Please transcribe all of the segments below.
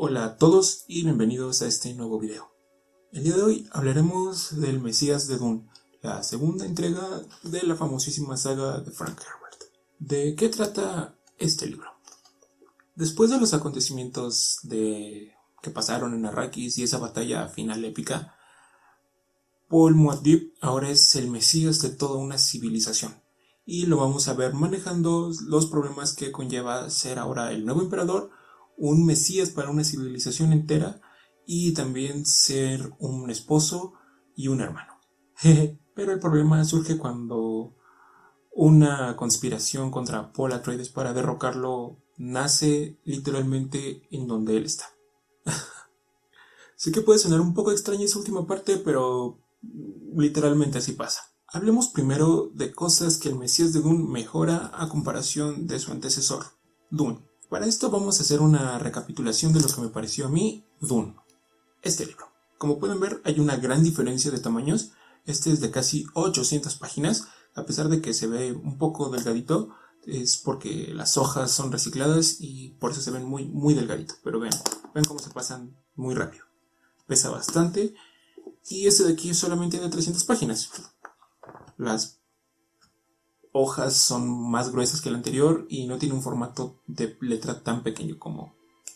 Hola a todos y bienvenidos a este nuevo video. El día de hoy hablaremos del Mesías de Dune, la segunda entrega de la famosísima saga de Frank Herbert. ¿De qué trata este libro? Después de los acontecimientos que pasaron en Arrakis y esa batalla final épica, Paul Muad'Dib ahora es el Mesías de toda una civilización y lo vamos a ver manejando los problemas que conlleva ser ahora el nuevo emperador, un Mesías para una civilización entera y también ser un esposo y un hermano. Pero el problema surge cuando una conspiración contra Paul Atreides para derrocarlo nace literalmente en donde él está. Sé que puede sonar un poco extraña esa última parte, pero literalmente así pasa. Hablemos primero de cosas que el Mesías de Dune mejora a comparación de su antecesor, Dune. Para esto vamos a hacer una recapitulación de lo que me pareció a mí Dune, este libro. Como pueden ver, hay una gran diferencia de tamaños. Este es de casi 800 páginas, a pesar de que se ve un poco delgadito, es porque las hojas son recicladas y por eso se ven muy delgadito. Pero ven cómo se pasan muy rápido. Pesa bastante y este de aquí solamente de 300 páginas. Las hojas son más gruesas que el anterior y no tiene un formato de letra tan pequeño como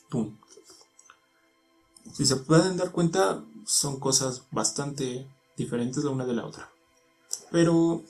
Dune. Si se pueden dar cuenta, son cosas bastante diferentes la una de la otra. Pero,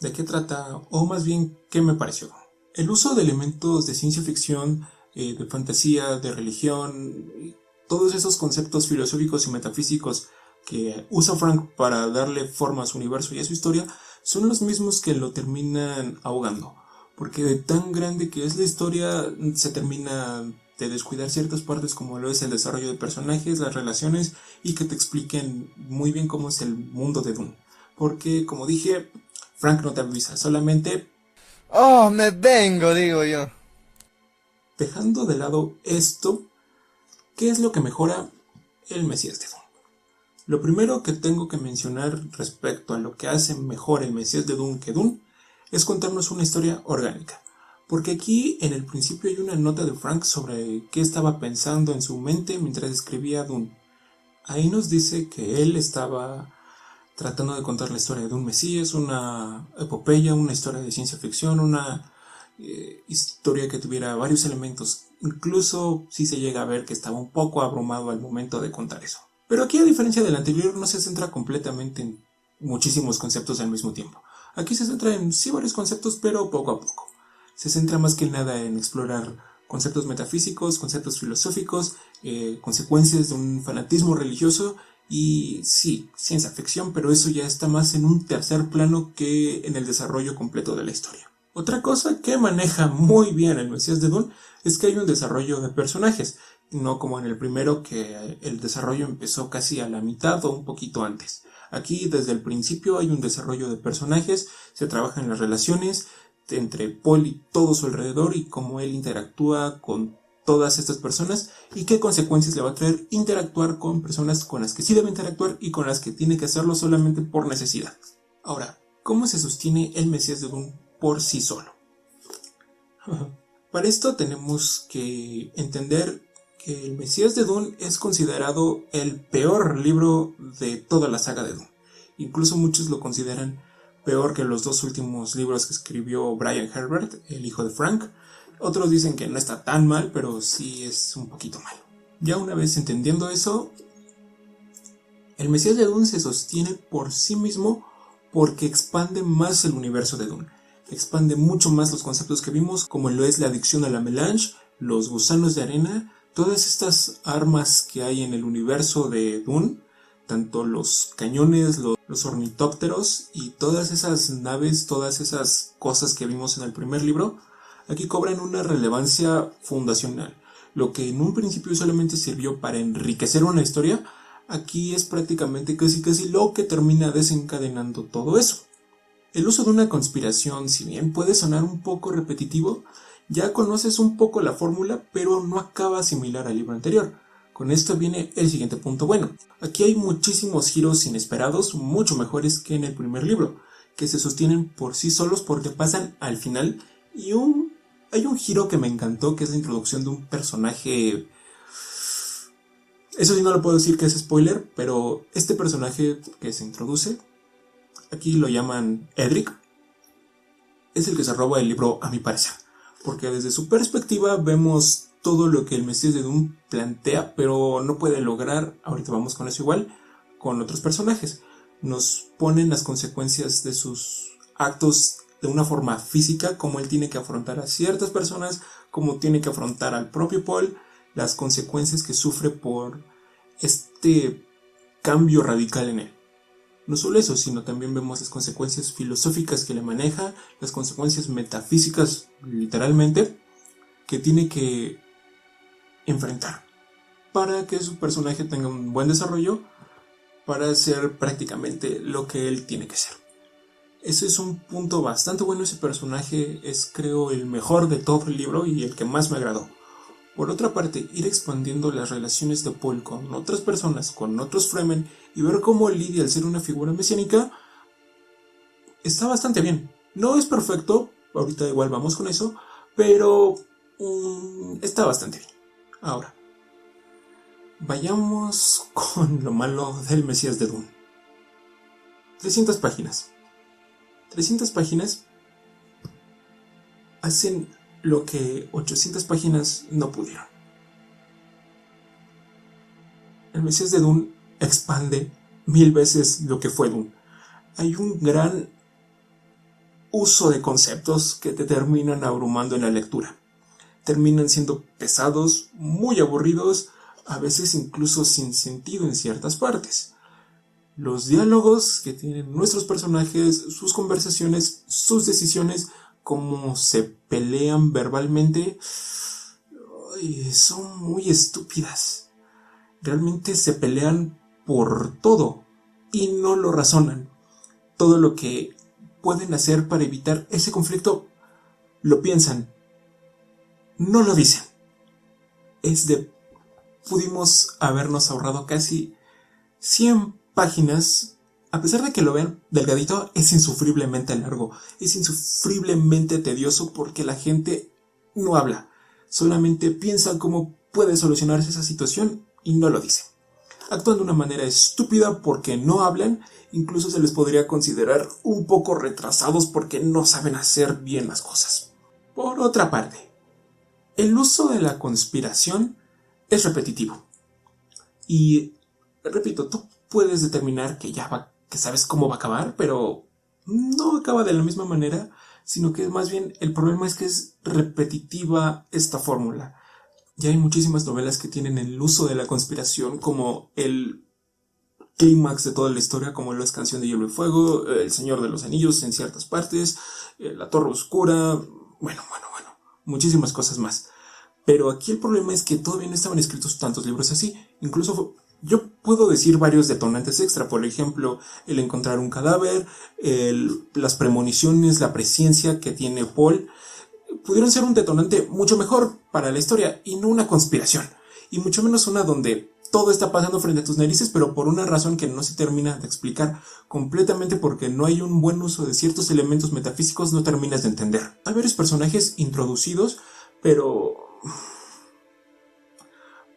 ¿de qué trata? O más bien, ¿qué me pareció? El uso de elementos de ciencia ficción, de fantasía, de religión, todos esos conceptos filosóficos y metafísicos que usa Frank para darle forma a su universo y a su historia, son los mismos que lo terminan ahogando. Porque de tan grande que es la historia, se termina de descuidar ciertas partes como lo es el desarrollo de personajes, las relaciones y que te expliquen muy bien cómo es el mundo de Dune. Porque, como dije, Frank no te avisa, solamente... ¡Oh, me vengo, digo yo! Dejando de lado esto, ¿qué es lo que mejora el Mesías de Dune? Lo primero que tengo que mencionar respecto a lo que hace mejor el Mesías de Dune que Dune es contarnos una historia orgánica. Porque aquí en el principio hay una nota de Frank sobre qué estaba pensando en su mente mientras escribía Dune. Ahí nos dice que él estaba tratando de contar la historia de un Mesías, una epopeya, una historia de ciencia ficción, una historia que tuviera varios elementos. Incluso si se llega a ver que estaba un poco abrumado al momento de contar eso. Pero aquí, a diferencia del anterior, no se centra completamente en muchísimos conceptos al mismo tiempo. Aquí se centra en sí varios conceptos, pero poco a poco. Se centra más que nada en explorar conceptos metafísicos, conceptos filosóficos, consecuencias de un fanatismo religioso y sí, ciencia ficción, pero eso ya está más en un tercer plano que en el desarrollo completo de la historia. Otra cosa que maneja muy bien el Mesías de Dune es que hay un desarrollo de personajes, no como en el primero que el desarrollo empezó casi a la mitad o un poquito antes. Aquí desde el principio hay un desarrollo de personajes, se trabaja en las relaciones entre Paul y todo su alrededor y cómo él interactúa con todas estas personas y qué consecuencias le va a traer interactuar con personas con las que sí debe interactuar y con las que tiene que hacerlo solamente por necesidad. Ahora, ¿cómo se sostiene el Mesías de Dune por sí solo? Para esto tenemos que entender que el Mesías de Dune es considerado el peor libro de toda la saga de Dune. Incluso muchos lo consideran peor que los dos últimos libros que escribió Brian Herbert, el hijo de Frank. Otros dicen que no está tan mal, pero sí es un poquito malo. Ya una vez entendiendo eso, el Mesías de Dune se sostiene por sí mismo porque expande más el universo de Dune. Expande mucho más los conceptos que vimos, como lo es la adicción a la melange, los gusanos de arena, todas estas armas que hay en el universo de Dune, tanto los cañones, los ornitópteros y todas esas naves, todas esas cosas que vimos en el primer libro, aquí cobran una relevancia fundacional. Lo que en un principio solamente sirvió para enriquecer una historia, aquí es prácticamente casi lo que termina desencadenando todo eso. El uso de una conspiración, si bien puede sonar un poco repetitivo, ya conoces un poco la fórmula, pero no acaba similar al libro anterior. Con esto viene el siguiente punto bueno. Aquí hay muchísimos giros inesperados, mucho mejores que en el primer libro, que se sostienen por sí solos porque pasan al final y hay un giro que me encantó, que es la introducción de un personaje Eso sí no lo puedo decir que es spoiler, pero este personaje que se introduce, aquí lo llaman Edric, es el que se roba el libro a mi parecer. Porque desde su perspectiva vemos todo lo que el Mesías de Dune plantea, pero no puede lograr, ahorita vamos con eso igual, con otros personajes. Nos ponen las consecuencias de sus actos de una forma física, como él tiene que afrontar a ciertas personas, como tiene que afrontar al propio Paul, las consecuencias que sufre por este cambio radical en él. No solo eso, sino también vemos las consecuencias filosóficas que le maneja, las consecuencias metafísicas, literalmente, que tiene que enfrentar para que su personaje tenga un buen desarrollo, para ser prácticamente lo que él tiene que ser. Ese es un punto bastante bueno. Ese personaje es, creo, el mejor de todo el libro y el que más me agradó. Por otra parte, ir expandiendo las relaciones de Paul con otras personas, con otros Fremen, y ver cómo lidia al ser una figura mesiánica, está bastante bien. No es perfecto, ahorita igual vamos con eso, pero está bastante bien. Ahora, vayamos con lo malo del Mesías de Dune. 300 páginas. 300 páginas hacen lo que 800 páginas no pudieron. El Mesías de Dune expande 1000 veces lo que fue Dune. Hay un gran uso de conceptos que te terminan abrumando en la lectura. Terminan siendo pesados, muy aburridos, a veces incluso sin sentido en ciertas partes. Los diálogos que tienen nuestros personajes, sus conversaciones, sus decisiones, cómo se pelean verbalmente, son muy estúpidas. Realmente se pelean por todo y no lo razonan. Todo lo que pueden hacer para evitar ese conflicto lo piensan, no lo dicen. Pudimos habernos ahorrado casi 100 páginas. A pesar de que lo vean delgadito, es insufriblemente largo, es insufriblemente tedioso porque la gente no habla, solamente piensa cómo puede solucionarse esa situación y no lo dice. Actúan de una manera estúpida porque no hablan, incluso se les podría considerar un poco retrasados porque no saben hacer bien las cosas. Por otra parte, el uso de la conspiración es repetitivo. Y, repito, tú puedes determinar que sabes cómo va a acabar, pero no acaba de la misma manera, sino que más bien el problema es que es repetitiva esta fórmula. Ya hay muchísimas novelas que tienen el uso de la conspiración como el clímax de toda la historia, como lo es Canción de Hielo y Fuego, El Señor de los Anillos en ciertas partes, La Torre Oscura, bueno, muchísimas cosas más. Pero aquí el problema es que todavía no estaban escritos tantos libros así. Incluso yo puedo decir varios detonantes extra. Por ejemplo, el encontrar un cadáver, las premoniciones, la presciencia que tiene Paul, pudieron ser un detonante mucho mejor para la historia y no una conspiración. Y mucho menos una donde todo está pasando frente a tus narices, pero por una razón que no se termina de explicar completamente porque no hay un buen uso de ciertos elementos metafísicos, no terminas de entender. Hay varios personajes introducidos, pero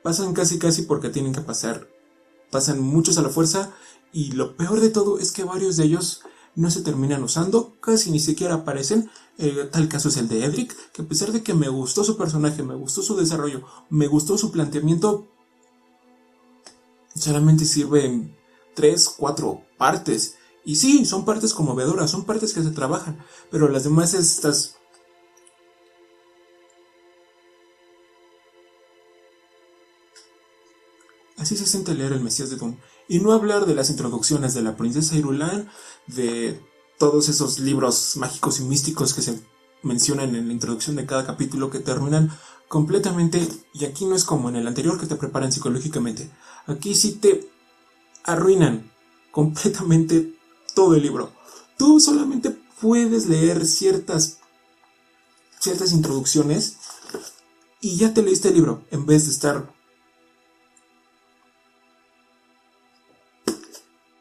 pasan casi porque tienen que pasar. Pasan muchos a la fuerza y lo peor de todo es que varios de ellos no se terminan usando, casi ni siquiera aparecen. Tal caso es el de Edric, que a pesar de que me gustó su personaje, me gustó su desarrollo, me gustó su planteamiento, solamente sirve en 3, 4 partes. Y sí, son partes conmovedoras, son partes que se trabajan, pero las demás estas... Así se siente leer El Mesías de Dune. Y no hablar de las introducciones de la princesa Irulan, de todos esos libros mágicos y místicos que se mencionan en la introducción de cada capítulo, que terminan completamente, y aquí no es como en el anterior que te preparan psicológicamente. Aquí sí te arruinan completamente todo el libro. Tú solamente puedes leer ciertas introducciones y ya te leíste el libro, en vez de estar...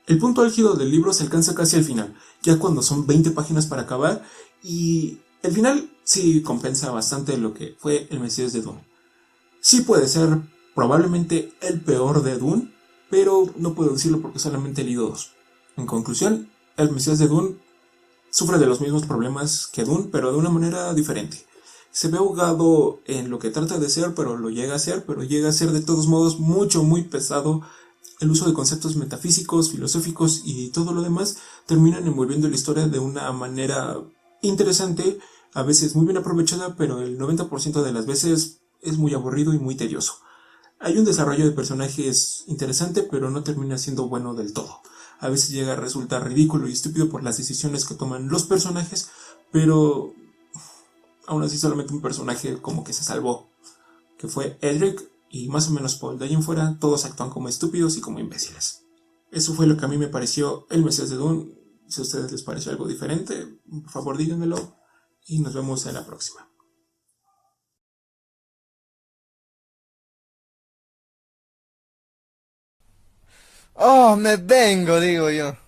El punto álgido del libro se alcanza casi al final, ya cuando son 20 páginas para acabar, y el final sí compensa bastante lo que fue El Mesías de Dune. Sí puede ser probablemente el peor de Dune, pero no puedo decirlo porque solamente he leído dos. En conclusión, el Mesías de Dune sufre de los mismos problemas que Dune, pero de una manera diferente. Se ve ahogado en lo que trata de ser, pero lo llega a ser, pero llega a ser de todos modos mucho, muy pesado. El uso de conceptos metafísicos, filosóficos y todo lo demás terminan envolviendo la historia de una manera interesante, a veces muy bien aprovechada, pero el 90% de las veces es muy aburrido y muy tedioso. Hay un desarrollo de personajes interesante, pero no termina siendo bueno del todo. A veces llega a resultar ridículo y estúpido por las decisiones que toman los personajes, pero aún así solamente un personaje como que se salvó, que fue Edric, y más o menos Paul. De ahí en fuera todos actúan como estúpidos y como imbéciles. Eso fue lo que a mí me pareció el Mesías de Dune. Si a ustedes les pareció algo diferente, por favor díganmelo y nos vemos en la próxima. Oh, me vengo, digo yo.